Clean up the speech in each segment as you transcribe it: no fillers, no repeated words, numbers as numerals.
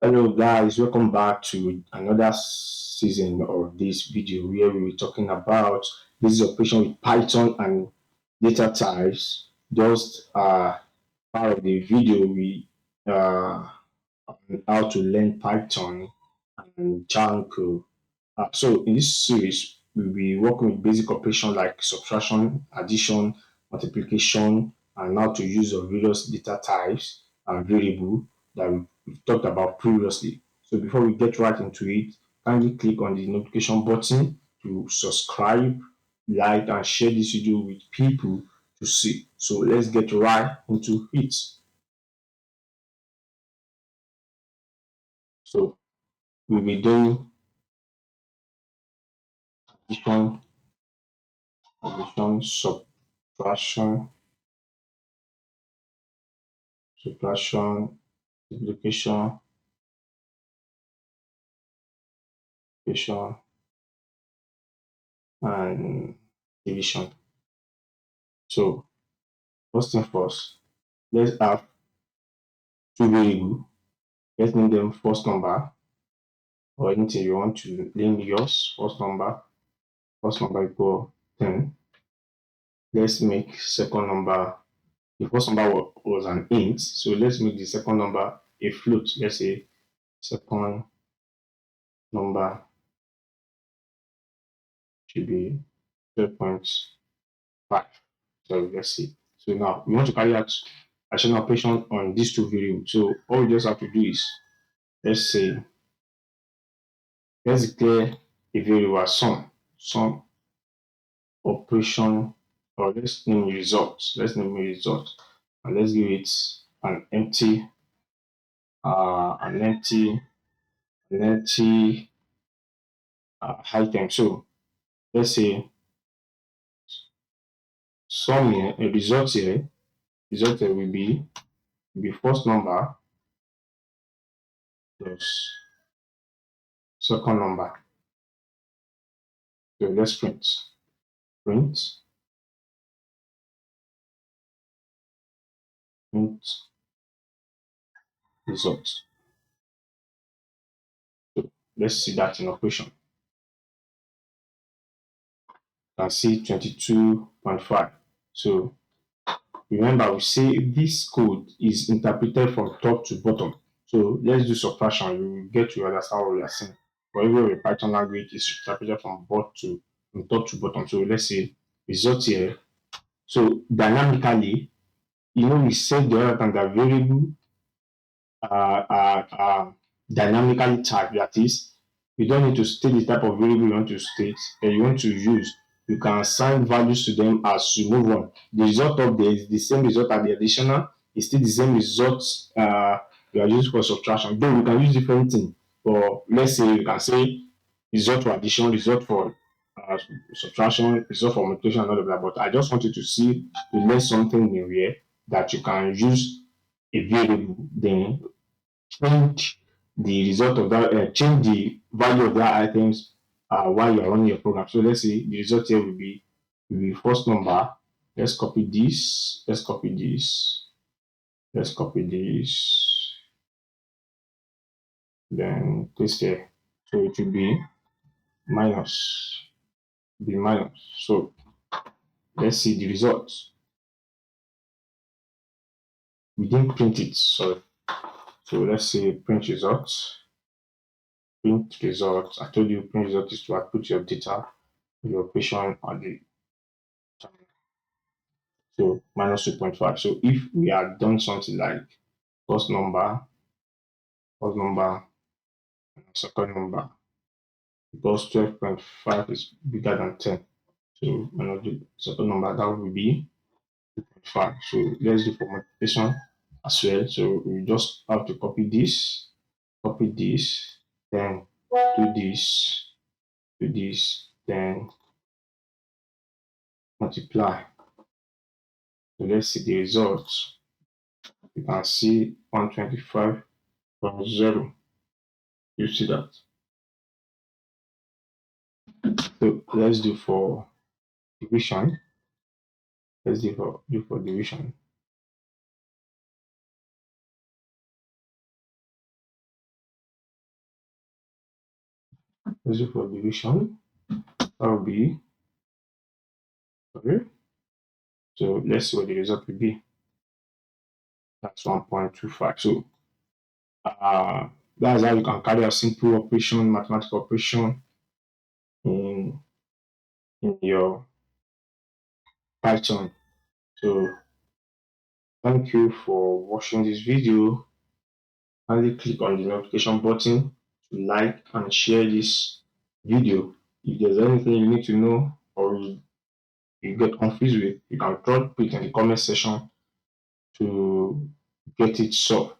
Hello guys, welcome back to another season of this video where we were talking about this operation with Python and data types. Just part of the video we on how to learn Python and Django. So in this series, we'll be working with basic operations like subtraction, addition, multiplication, and how to use of various data types and variable that we've talked about previously. So before we get right into it, kindly click on the notification button to subscribe, like, and share this video with people to see. So let's get right into it. So we'll be doing addition, subtraction, subtraction, multiplication, division, and division. So first thing first, let's have two variables. Let's name them first number or anything you want to name yours. First number equal 10. Let's make second number. The first number was an int, so let's make the second number a float. Let's say second number should be 12.5. So let's see. So now we want to carry out additional operation on these two variables. So all we just have to do is let's say let's declare a variable as sum operation, or let's name it results. Let's name it result, and let's give it an empty uh an empty an empty item. So let's say sum here, a result here will be first number plus second number. So let's print print result. So let's see that in operation. You can see 22.5. So remember, we say this code is interpreted from top to bottom. So let's do subtraction. You will get to understand what we are saying. For every Python language is interpreted from top to bottom. So let's say result here. So dynamically, we said the other time that variable dynamically typed. That is, you don't need to state the type of variable you want to state and you want to use. You can assign values to them as you move on. The result of there is the same result as the additional. It's still the same result you are using for subtraction. Though we can use different things. But let's say you can say result for addition, result for uh, subtraction, result for multiplication, and all of that. But I just wanted to see to learn something new here that you can use a variable, then change the result of that, change the value of that items while you're running your program. So let's say the result here will be first number. Let's copy this. Let's copy this. Let's copy this. Then paste here. So it will be minus. Be minus. So let's see the results. We didn't print it. So let's say print results. Print results. I told you print result is to output your data, your operation, and the so minus 2.5. So if we had done something like first number, first number, second number, because 12.5 is bigger than 10. So minus the second number, that would be 2.5. So let's do for multiplication as well. So we just have to copy this, then do this, then multiply. So let's see the results. You can see 125.0. You see that? So let's do for division. Let's do for division. Let's do for division. That will be okay. So let's see what the result will be. That's 1.25. So uh, that's how you can carry a simple operation, mathematical operation in your Python. So thank you for watching this video. Kindly click on the notification button to like and share this video. If there's anything you need to know or you get confused with, you can drop it in the comment section to get it solved.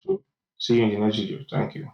So see you in the next video. Thank you.